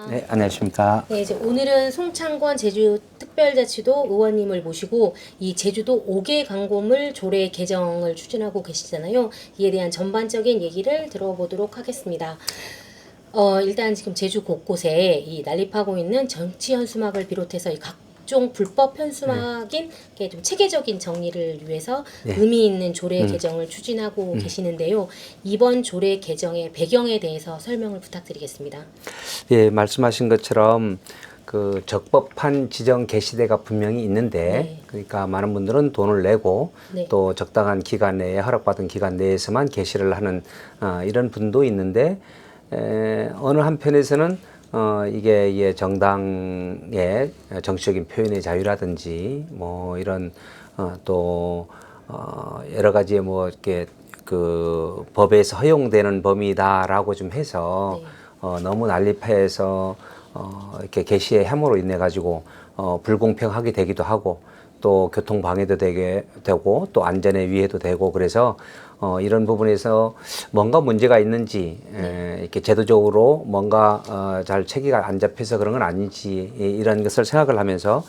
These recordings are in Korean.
네, 안녕하십니까. 네, 이제 오늘은 송창권 제주특별자치도 의원님을 모시고 이 제주도 5개 광고물 조례 개정을 추진하고 계시잖아요. 이에 대한 전반적인 얘기를 들어보도록 하겠습니다. 일단 지금 제주 곳곳에 이 난립하고 있는 정치 현수막을 비롯해서 이 각종 불법 현수막인 게 좀 체계적인 정리를 위해서 네. 의미 있는 조례 개정을 추진하고 계시는데요. 이번 조례 개정의 배경에 대해서 설명을 부탁드리겠습니다. 예, 말씀하신 것처럼 그 적법한 지정 게시대가 분명히 있는데, 네. 그러니까 많은 분들은 돈을 내고 네. 또 적당한 기간 내에 허락받은 기간 내에서만 게시를 하는 이런 분도 있는데, 어느 한편에서는 이게 정당의 정치적인 표현의 자유라든지 뭐 이런 또 여러 가지의 뭐 이렇게 그 법에서 허용되는 범위다라고 좀 해서 네. 너무 난립해서 이렇게 게시의 함으로 인해 가지고 불공평하게 되기도 하고 또 교통 방해도 되게 되고 또 안전에 위해도 되고 그래서 이런 부분에서 뭔가 문제가 있는지 이렇게 제도적으로 뭔가 잘 체계가 안 잡혀서 그런 건 아닌지 이런 것을 생각을 하면서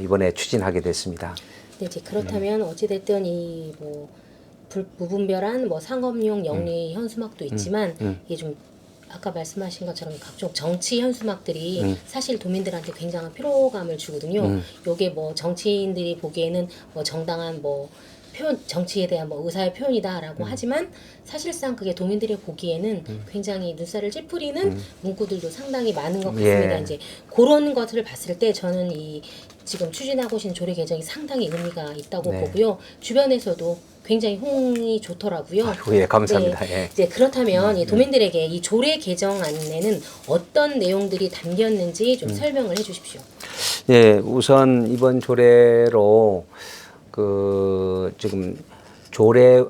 이번에 추진하게 됐습니다. 네, 이제 그렇다면 어찌됐든 이 뭐 무분별한 뭐 상업용 영리 현수막도 있지만 이게 좀 아까 말씀하신 것처럼 각종 정치 현수막들이 사실 도민들한테 굉장한 피로감을 주거든요. 요게 뭐 정치인들이 보기에는 뭐 정당한 뭐 표현, 정치에 대한 뭐 의사의 표현이다라고 하지만 사실상 그게 도민들이 보기에는 굉장히 눈살을 찌푸리는 문구들도 상당히 많은 것 같습니다. 예. 이제 그런 것들을 봤을 때 저는 이 지금 추진하고 계신 조례 개정이 상당히 의미가 있다고 네. 보고요. 주변에서도 굉장히 호응이 좋더라고요. 아이고, 예, 감사합니다. 네, 예. 이제 그렇다면 이 도민들에게 이 조례 개정안에는 어떤 내용들이 담겼는지 좀 설명을 해주십시오. 예, 우선 이번 조례로 그 지금 조례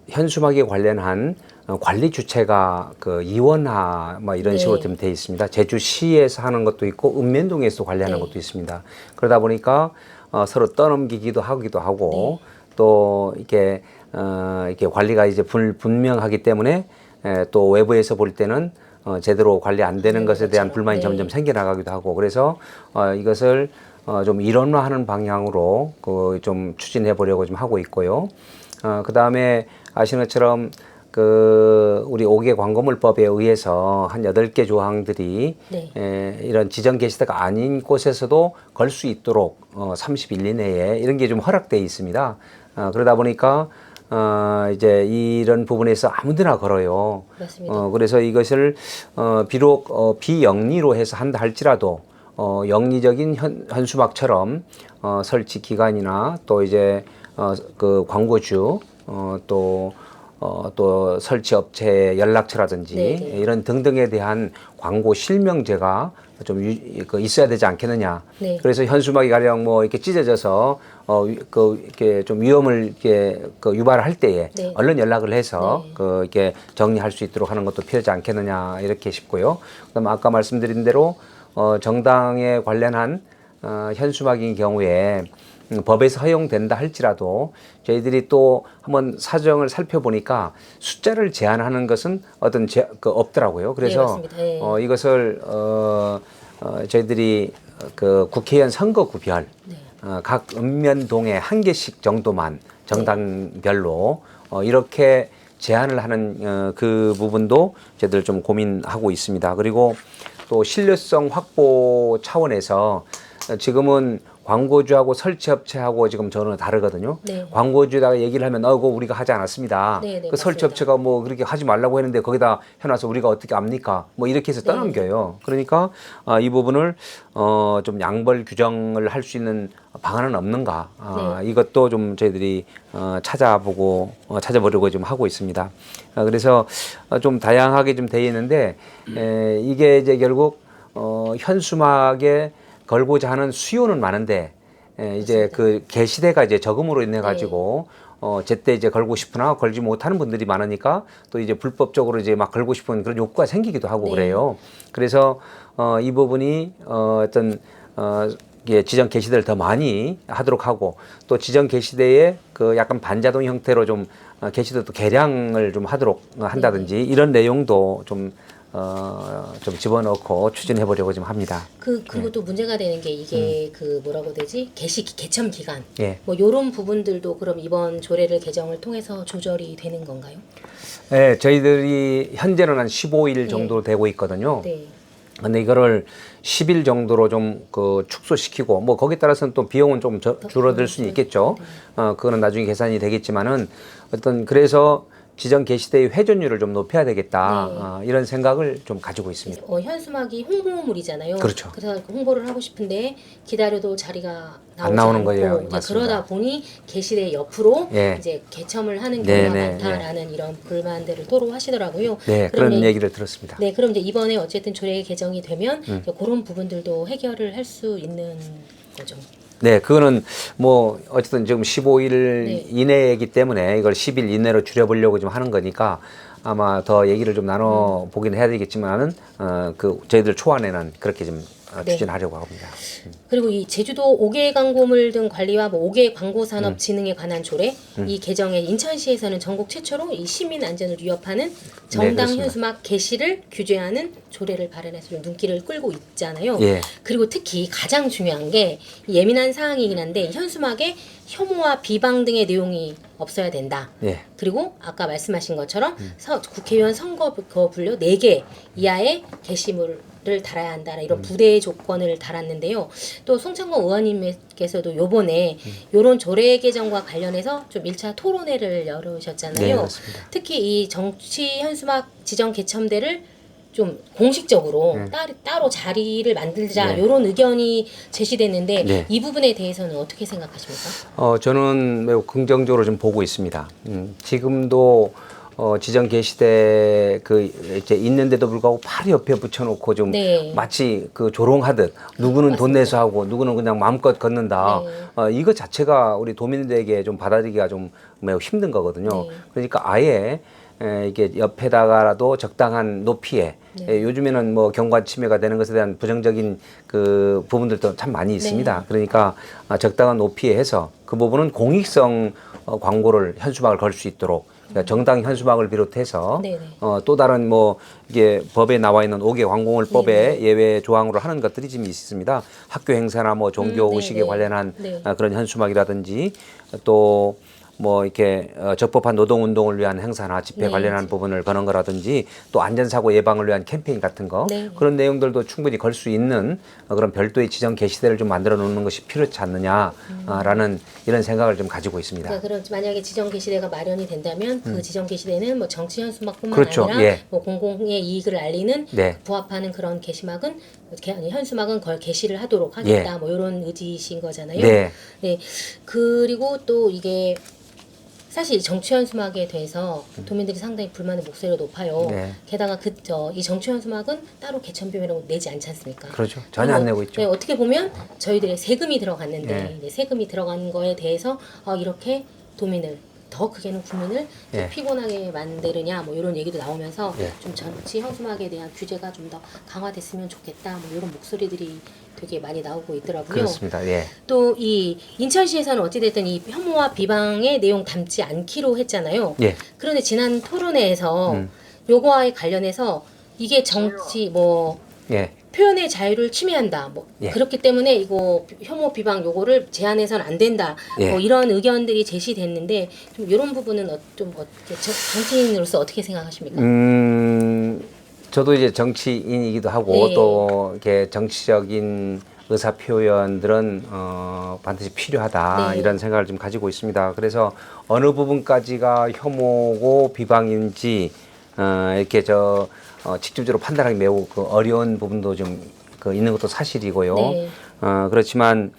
현수막에 관련한 관리 주체가 그 이원화 뭐 이런 네. 식으로 좀 돼 있습니다. 제주시에서 하는 것도 있고 읍면동에서 관리하는 네. 것도 있습니다. 그러다 보니까 서로 떠넘기기도 하기도 하고 또 이렇게 관리가 이제 분명하기 때문에 또 외부에서 볼 때는 제대로 관리 안 되는 것에 대한 불만이 네. 점점 생겨나가기도 하고 그래서 이것을 좀 일원화하는 방향으로 좀 추진해 보려고 좀 하고 있고요. 그 다음에 아시는 것처럼 우리 5개 광고물법에 의해서 한 8개 조항들이 네. 이런 지정 게시대가 아닌 곳에서도 걸 수 있도록 30일 이내에 이런 게 좀 허락되어 있습니다. 그러다 보니까 이제 이런 부분에서 아무데나 걸어요. 맞습니다. 그래서 이것을 비록 비영리로 해서 한다 할지라도 영리적인 현수막처럼 설치 기간이나 또 이제 그 광고주 또 설치 업체의 연락처라든지 네네. 이런 등등에 대한 광고 실명제가 좀 있어야 되지 않겠느냐. 네. 그래서 현수막이 가령 뭐 이렇게 찢어져서 이렇게 좀 위험을 유발할 때에 네. 얼른 연락을 해서 네. 이렇게 정리할 수 있도록 하는 것도 필요하지 않겠느냐 이렇게 싶고요. 그다음 아까 말씀드린 대로 정당에 관련한 현수막인 경우에 법에서 허용된다 할지라도 저희들이 또 한번 사정을 살펴보니까 숫자를 제한하는 것은 없더라고요. 그래서 맞습니다. 네. 이것을 저희들이 그 국회의원 선거구별 각 읍면동에 한 개씩 정도만 정당별로 이렇게 제한을 하는 그 부분도 저희들 좀 고민하고 있습니다. 그리고 또 신뢰성 확보 차원에서 지금은 광고주하고 설치업체하고 지금 저는 다르거든요. 네. 광고주에다가 얘기를 하면 그거 우리가 하지 않았습니다. 네, 네, 그 설치업체가 뭐 그렇게 하지 말라고 했는데 거기다 해놔서 우리가 어떻게 압니까? 뭐 이렇게 해서 떠넘겨요. 그러니까 이 부분을 좀 양벌 규정을 할 수 있는 방안은 없는가? 이것도 좀 저희들이 찾아보려고 좀 하고 있습니다. 그래서 좀 다양하게 좀 돼 있는데 이게 이제 결국 현수막에 걸고자 하는 수요는 많은데 이제 그 게시대가 이제 적음으로 인해 가지고 제때 이제 걸고 싶으나 걸지 못하는 분들이 많으니까 또 이제 불법적으로 이제 막 걸고 싶은 그런 욕구가 생기기도 하고 그래요. 그래서 이 부분이 지정 게시대를 더 많이 하도록 하고 또 지정 게시대에 그 약간 반자동 형태로 좀 게시대도 개량을 좀 하도록 한다든지 이런 내용도 좀 집어넣고 추진해 보려고 좀 합니다. 그리고 또 문제가 되는 게 이게 그 뭐라고 되지? 개점 기간. 예. 뭐 요런 부분들도 그럼 이번 조례를 개정을 통해서 조절이 되는 건가요? 네, 저희들이 현재는 한 15일 정도 되고 있거든요. 네. 근데 이거를 10일 정도로 좀 그 축소시키고 뭐 거기에 따라서는 또 비용은 좀 줄어들 수는 있겠죠. 그거는 나중에 계산이 되겠지만은 어떤 그래서 지정 게시대의 회전율을 좀 높여야 되겠다. 이런 생각을 좀 가지고 있습니다. 현수막이 홍보물이잖아요. 그렇죠. 그래서 홍보를 하고 싶은데 기다려도 자리가 안 나오는 않고 거예요. 이제 맞습니다. 그러다 보니 게시대 옆으로 예. 이제 개첨을 하는 네, 경우가 네, 많다라는 이런 불만들을 토로하시더라고요. 네, 그럼 그런 이제- 얘기를 들었습니다. 네, 그럼 이제 이번에 어쨌든 조례 개정이 되면 이제 그런 부분들도 해결을 할 수 있는 거죠. 네, 그거는 뭐 어쨌든 지금 15일 네. 이내이기 때문에 이걸 10일 이내로 줄여보려고 좀 하는 거니까 아마 더 얘기를 좀 나눠 보긴 해야 되겠지만은 그 저희들 초안에는 그렇게 좀 네. 추진하려고 합니다. 그리고 이 제주도 5개 광고물 등 관리와 뭐 5개 광고산업 진흥에 관한 조례 이 개정에 인천시에서는 전국 최초로 이 시민 안전을 위협하는 정당 그렇습니다. 현수막 게시를 규제하는 조례를 발의해서 좀 눈길을 끌고 있잖아요. 예. 그리고 특히 가장 중요한 게 예민한 사항이긴 한데 현수막에 혐오와 비방 등의 내용이 없어야 된다. 예. 그리고 아까 말씀하신 것처럼 국회의원 선거 분료 4개 이하의 게시물을 달아야 한다는 이런 부대 조건을 달았는데요. 또 송창건 의원님께서도 요번에 요런 조례 개정과 관련해서 좀 1차 토론회를 열으셨잖아요. 네, 그렇습니다. 특히 이 정치 현수막 지정 개첨대를 좀 공식적으로 따로 자리를 만들자 네. 요런 의견이 제시됐는데 네. 이 부분에 대해서는 어떻게 생각하십니까? 저는 매우 긍정적으로 좀 보고 있습니다. 지금도 지정 게시대 이제 있는데도 불구하고 바로 옆에 붙여놓고 좀 네. 마치 그 조롱하듯 누구는 돈 내서 하고 누구는 그냥 마음껏 걷는다. 이거 자체가 우리 도민들에게 좀 받아들이기가 좀 매우 힘든 거거든요. 네. 그러니까 아예 이게 옆에다가라도 적당한 높이에 요즘에는 뭐 경관 침해가 되는 것에 대한 부정적인 그 부분들도 참 많이 있습니다. 그러니까 적당한 높이에 해서 그 부분은 공익성 광고를 현수막을 걸 수 있도록 그러니까 정당 현수막을 비롯해서 네네. 또 다른 뭐 이게 법에 나와 있는 5개 광고물법에 예외 조항으로 하는 것들이 지금 있습니다. 학교 행사나 뭐 종교 의식에 네네. 관련한 네. 그런 현수막이라든지 또 뭐 이렇게 적법한 노동운동을 위한 행사나 집회 네. 관련한 부분을 거는 거라든지 또 안전사고 예방을 위한 캠페인 같은 거 네. 그런 내용들도 충분히 걸 수 있는 그런 별도의 지정 게시대를 좀 만들어 놓는 것이 필요치 않느냐라는 이런 생각을 좀 가지고 있습니다. 그러니까 그럼 만약에 지정 게시대가 마련이 된다면 그 지정 게시대는 뭐 정치 현수막뿐만 그렇죠. 아니라 예. 뭐 공공의 이익을 알리는 네. 부합하는 그런 게시막은 현수막은 걸 게시를 하도록 하겠다. 예. 뭐 이런 의지이신 거잖아요. 네. 네. 그리고 또 이게 사실 정치 현수막에 대해서 도민들이 상당히 불만의 목소리가 높아요. 네. 게다가 이 정치 현수막은 따로 개천비용이라고 내지 않지 않습니까? 그렇죠. 전혀 안 내고 있죠. 네, 어떻게 보면 저희들의 세금이 들어갔는데 네. 이제 세금이 들어간 거에 대해서 이렇게 도민을 더 크게는 국민을 네. 피곤하게 만드느냐 뭐 이런 얘기도 나오면서 네. 좀 정치 현수막에 대한 규제가 좀 더 강화됐으면 좋겠다 뭐 이런 목소리들이 되게 많이 나오고 있더라고요. 그렇습니다. 예. 또 이 인천시에서는 어찌됐든 이 혐오와 비방의 내용 담지 않기로 했잖아요. 예. 그런데 지난 토론회에서 요거와에 관련해서 이게 정치 뭐 예. 표현의 자유를 침해한다. 뭐 예. 그렇기 때문에 이거 혐오 비방 요거를 제한해서는 안 된다. 예. 뭐 이런 의견들이 제시됐는데 좀 이런 부분은 좀 어떻게 정치인으로서 어떻게 생각하십니까? 저도 이제 정치인이기도 하고 네. 또 이렇게 정치적인 의사 표현들은 반드시 필요하다 네. 이런 생각을 좀 가지고 있습니다. 그래서 어느 부분까지가 혐오고 비방인지 이렇게 직접적으로 판단하기 매우 어려운 부분도 좀 있는 것도 사실이고요. 네. 그렇지만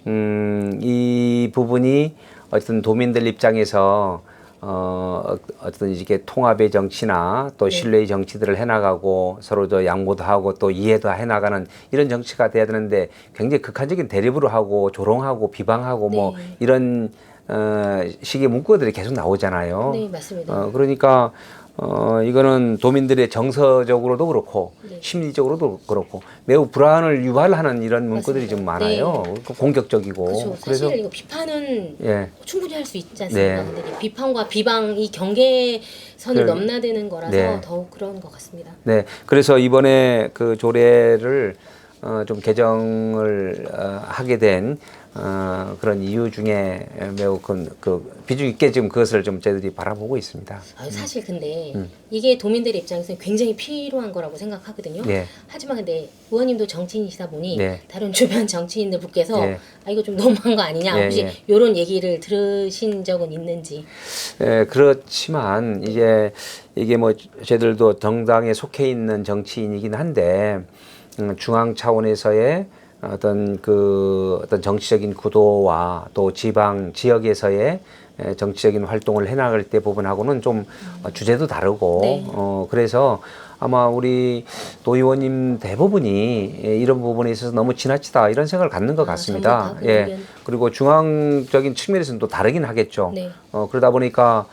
이 부분이 어쨌든 도민들 입장에서 어떤 이게 통합의 정치나 또 신뢰의 정치들을 해나가고 서로 양보도 하고 또 이해도 해나가는 이런 정치가 돼야 되는데 굉장히 극한적인 대립으로 하고 조롱하고 비방하고 뭐 이런 식의 문구들이 계속 나오잖아요. 네, 맞습니다. 그러니까 이거는 도민들의 정서적으로도 그렇고 네. 심리적으로도 그렇고 매우 불안을 유발하는 이런 문구들이 맞습니다. 좀 많아요. 그 공격적이고. 그렇죠. 그래서 사실 이거 비판은 예. 충분히 할 수 있지 않습니까? 네. 근데 이제 비판과 비방 이 경계선을 그- 넘나드는 거라서 네. 더욱 그런 것 같습니다. 네, 그래서 이번에 그 조례를 좀 개정을 하게 된 그런 이유 중에 매우 그 비중 있게 지금 그것을 좀 저희들이 바라보고 있습니다. 사실 근데 이게 도민들의 입장에서는 굉장히 필요한 거라고 생각하거든요. 네. 하지만 근데 의원님도 정치인이시다 보니 네. 다른 주변 정치인들 분께서 네. 이거 좀 너무한 거 아니냐 예, 혹시 예. 이런 얘기를 들으신 적은 있는지. 그렇지만 이게 뭐 저희들도 정당에 속해 있는 정치인이긴 한데 중앙 차원에서의 어떤 정치적인 구도와 또 지방 지역에서의 정치적인 활동을 해나갈 때 부분하고는 좀 주제도 다르고 네. 그래서 아마 우리 도의원님 대부분이 이런 부분에 있어서 너무 지나치다 이런 생각을 갖는 것 같습니다. 전부 다그 의견. 그리고 중앙적인 측면에서는 또 다르긴 하겠죠. 네. 그러다 보니까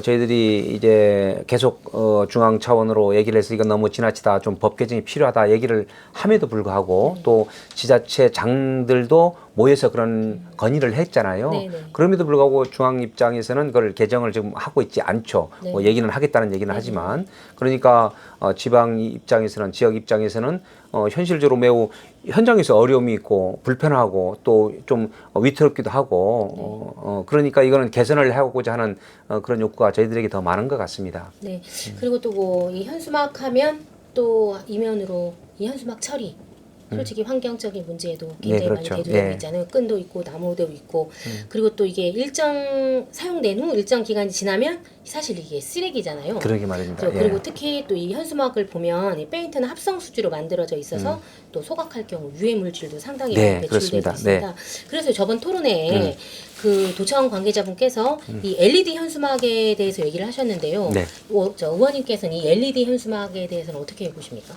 저희들이 이제 계속 중앙 차원으로 얘기를 해서 이건 너무 지나치다, 좀 법 개정이 필요하다 얘기를 함에도 불구하고 또 지자체 장들도 모여서 그런 건의를 했잖아요. 네, 네. 그럼에도 불구하고 중앙 입장에서는 그걸 개정을 지금 하고 있지 않죠. 네. 뭐 얘기는 하겠다는 얘기는 하지만 그러니까 지방 입장에서는 지역 입장에서는 현실적으로 매우 현장에서 어려움이 있고 불편하고 또 좀 위태롭기도 하고 그러니까 이거는 개선을 하고자 하는 그런 욕구가 저희들에게 더 많은 것 같습니다. 네. 그리고 또 뭐 이 현수막 하면 또 이면으로 이 현수막 처리. 솔직히 환경적인 문제에도 굉장히 네, 그렇죠. 많이 대두되고 예. 있잖아요. 끈도 있고 나무도 있고 그리고 또 이게 일정 사용된 후 일정 기간이 지나면 사실 이게 쓰레기잖아요. 그러게 말입니다. 예. 그리고 특히 또 이 현수막을 보면 이 페인트는 합성 수지로 만들어져 있어서 또 소각할 경우 유해 물질도 상당히 네, 많이 배출되고 그렇습니다. 있습니다. 그래서 저번 토론회에 그 도청 관계자분께서 이 LED 현수막에 대해서 얘기를 하셨는데요. 네. 저 의원님께서는 이 LED 현수막에 대해서는 어떻게 보십니까?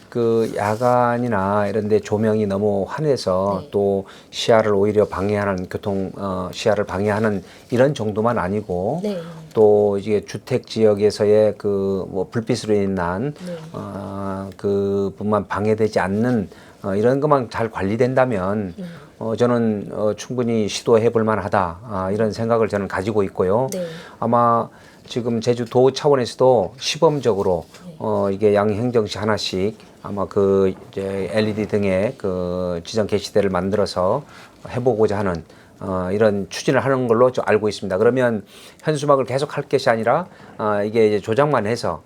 그 야간이나 이런 데 조명이 너무 환해서 네. 또 시야를 오히려 방해하는 시야를 방해하는 이런 정도만 아니고 네. 또 이게 주택 지역에서의 그 뭐 불빛으로 인한 네. 그뿐만 방해되지 않는 이런 것만 잘 관리된다면 저는 충분히 시도해 볼 만하다 이런 생각을 저는 가지고 있고요. 네. 아마 지금 제주도 차원에서도 시범적으로 이게 양행정시 하나씩 아마 그 이제 LED 등의 그 지정 게시대를 만들어서 해보고자 하는 이런 추진을 하는 걸로 좀 알고 있습니다. 그러면 현수막을 계속 할 것이 아니라 이게 이제 조작만 해서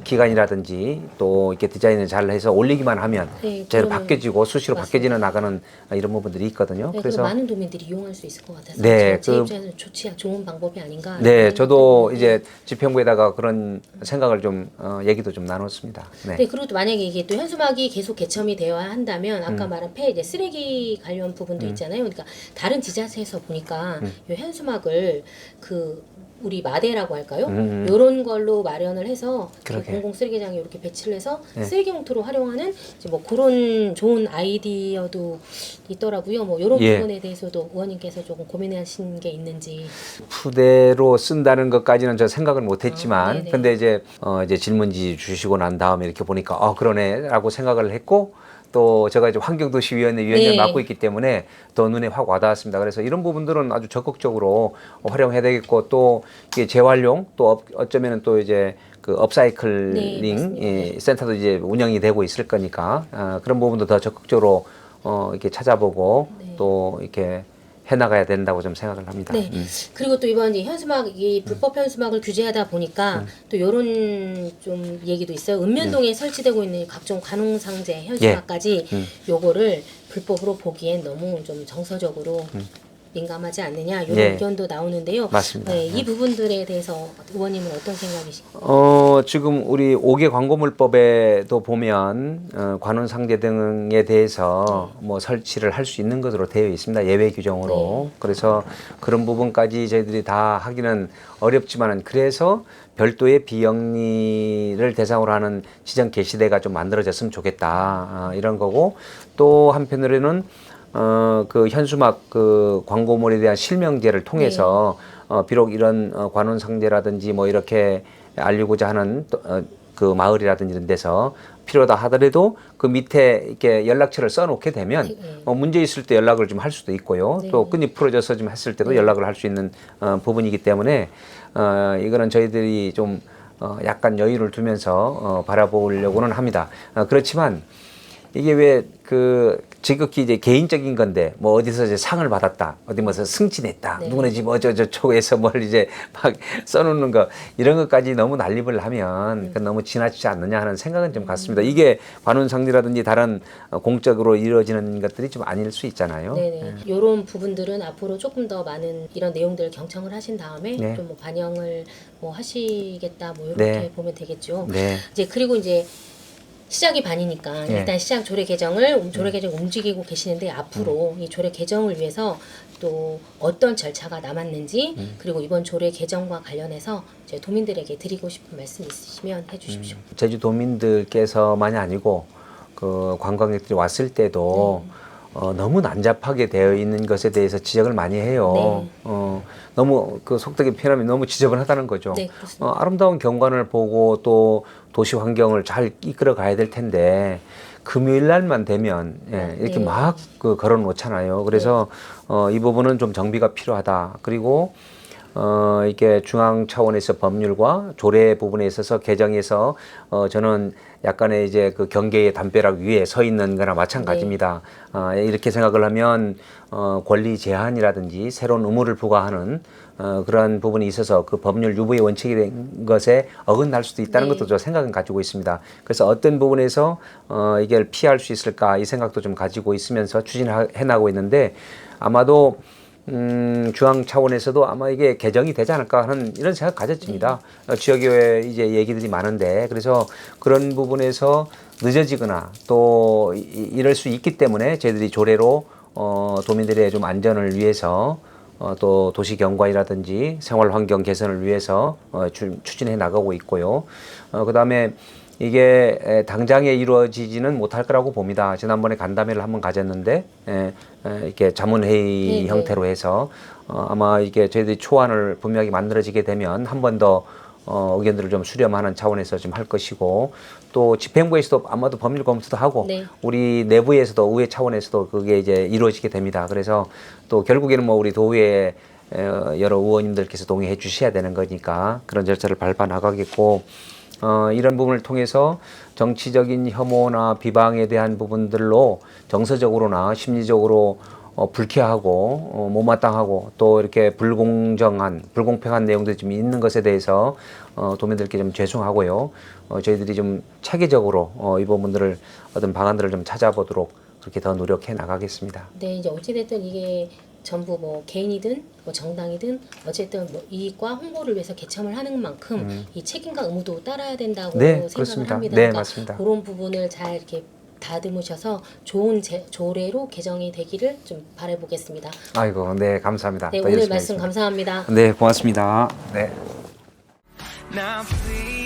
기간이라든지 또 이렇게 디자인을 잘 해서 올리기만 하면 네, 제로 그러면 바뀌어지고 수시로 맞습니다. 바뀌어지는 나가는 이런 부분들이 있거든요. 네, 그래서 그래서 많은 도민들이 이용할 수 있을 것 같아서 네, 제 그- 입장에서는 좋은 방법이 아닌가. 네, 이런 저도 생각도 이제 집행부에다가 그런 생각을 좀 얘기도 좀 나눴습니다. 네. 네, 그리고 또 만약에 이게 또 현수막이 계속 개첨이 되어야 한다면 아까 말한 이제 쓰레기 관련 부분도 있잖아요. 그러니까 다른 지자체에서 보니까 이 현수막을 그 우리 마대라고 할까요? 이런 걸로 마련을 해서 그 그러게. 공공 쓰레기장에 이렇게 배치를 해서 네. 쓰레기 봉투로 활용하는 이제 뭐 그런 좋은 아이디어도 있더라고요. 뭐 이런 예. 부분에 대해서도 의원님께서 조금 고민하신 게 있는지. 푸대로 쓴다는 것까지는 저 생각을 못했지만, 네네. 근데 이제 질문지 주시고 난 다음에 이렇게 보니까 그러네라고 생각을 했고. 또 제가 이제 환경도시위원회 위원장을 네. 맡고 있기 때문에 더 눈에 확 와닿았습니다. 그래서 이런 부분들은 아주 적극적으로 활용해야 되겠고 또 이게 재활용 또 어쩌면은 또 이제 그 네, 업사이클링 맞습니다. 센터도 이제 운영이 되고 있을 거니까 그런 부분도 더 적극적으로 이렇게 찾아보고 네. 또 이렇게 해나가야 된다고 좀 생각을 합니다. 네. 그리고 또 이번 이 현수막이 불법 현수막을 규제하다 보니까 또 이런 좀 얘기도 있어요. 은면동에 설치되고 있는 각종 관홍상제 현수막까지 요거를 불법으로 보기엔 너무 좀 정서적으로 민감하지 않느냐 이런 예. 의견도 나오는데요. 맞습니다. 네, 이 부분들에 대해서 의원님은 어떤 생각이신가요? 지금 우리 5개 광고물법에도 보면 관원상제 등에 대해서 뭐 설치를 할 수 있는 것으로 되어 있습니다. 예외 규정으로. 그래서 그런 부분까지 저희들이 다 하기는 어렵지만은 그래서 별도의 비영리를 대상으로 하는 지정 게시대가 좀 만들어졌으면 좋겠다. 이런 거고 또 한편으로는 그 현수막 그 광고물에 대한 실명제를 통해서 비록 이런 관훈 상대라든지 뭐 이렇게 알리고자 하는 그 마을이라든지 이런 데서 필요하다 하더라도 그 밑에 이렇게 연락처를 써놓게 되면 문제 있을 때 연락을 좀 할 수도 있고요. 네. 또 끈이 풀어져서 좀 했을 때도 연락을 할 수 있는 부분이기 때문에 이거는 저희들이 좀 약간 여유를 두면서 바라보려고는 합니다. 그렇지만 이게 왜 지극히 이제 개인적인 건데 뭐 어디서 이제 상을 받았다, 어디 뭐서 승진했다, 네. 누구네 집 저쪽에서 뭘 이제 막 써놓는 거 이런 것까지 너무 난립을 하면 그건 너무 지나치지 않느냐 하는 생각은 좀 갖습니다. 이게 관훈상리라든지 다른 공적으로 이루어지는 것들이 좀 아닐 수 있잖아요. 네네. 이런 부분들은 앞으로 조금 더 많은 이런 내용들을 경청을 하신 다음에 네. 좀 뭐 반영을 뭐 하시겠다 뭐 이렇게 네. 보면 되겠죠. 네. 이제 그리고 이제 시작이 반이니까 네. 일단 시작 조례 개정을 움직이고 계시는데 앞으로 이 조례 개정을 위해서 또 어떤 절차가 남았는지 그리고 이번 조례 개정과 관련해서 이제 도민들에게 드리고 싶은 말씀 있으시면 해주십시오. 제주도민들께서만이 아니고 그 관광객들이 왔을 때도 너무 난잡하게 되어 있는 것에 대해서 지적을 많이 해요. 너무 그 속되게 표현하면 너무 지저분하다는 거죠. 네, 그렇습니다. 아름다운 경관을 보고 또 도시 환경을 잘 이끌어 가야 될 텐데 금요일 날만 되면 이렇게 네. 막 걸어 놓잖아요. 그래서 이 부분은 좀 정비가 필요하다. 그리고 이게 중앙 차원에서 법률과 조례 부분에 있어서 개정해서 저는 약간의 이제 그 경계의 담벼락 위에 서 있는 거나 마찬가지입니다. 이렇게 생각을 하면 권리 제한이라든지 새로운 의무를 부과하는 그러한 부분이 있어서 그 법률 유보의 원칙이 된 것에 어긋날 수도 있다는 네. 것도 저 생각은 가지고 있습니다. 그래서 어떤 부분에서 이걸 피할 수 있을까 이 생각도 좀 가지고 있으면서 추진해 나가고 있는데 아마도 중앙 차원에서도 아마 이게 개정이 되지 않을까 하는 이런 생각 가졌습니다. 지역의회 이제 얘기들이 많은데 그래서 그런 부분에서 늦어지거나 또 이럴 수 있기 때문에 저희들이 조례로 도민들의 좀 안전을 위해서 또 도시 경관이라든지 생활 환경 개선을 위해서 추진해 나가고 있고요. 그다음에 이게 당장에 이루어지지는 못할 거라고 봅니다. 지난번에 간담회를 한번 가졌는데 이렇게 자문회의 네, 형태로 해서 아마 이게 저희들이 초안을 분명히 만들어지게 되면 한 번 더 의견들을 좀 수렴하는 차원에서 좀 할 것이고 또 집행부에서도 아마도 법률 검토도 하고 네. 우리 내부에서도 의회 차원에서도 그게 이제 이루어지게 됩니다. 그래서 또 결국에는 뭐 우리 도의회 여러 의원님들께서 동의해 주셔야 되는 거니까 그런 절차를 밟아 나가겠고 이런 부분을 통해서 정치적인 혐오나 비방에 대한 부분들로 정서적으로나 심리적으로 불쾌하고 못마땅하고 또 이렇게 불공평한 내용들이 좀 있는 것에 대해서 도민들께 좀 죄송하고요. 저희들이 좀 체계적으로 이 부분들을 어떤 방안들을 좀 찾아보도록 그렇게 더 노력해 나가겠습니다. 네, 이제 어찌됐든 이게 전부 뭐 개인이든 뭐 정당이든 어쨌든 뭐 이익과 홍보를 위해서 개첨을 하는 만큼 이 책임과 의무도 따라야 된다고 네, 생각을 그렇습니다. 합니다. 네, 그러니까 맞습니다. 그런 부분을 잘 이렇게 다듬으셔서 좋은 조례로 개정이 되기를 좀 바라보겠습니다. 아이고, 네, 감사합니다. 네, 또 오늘 열심히 말씀 하겠습니다. 감사합니다. 네, 고맙습니다. 네. Now please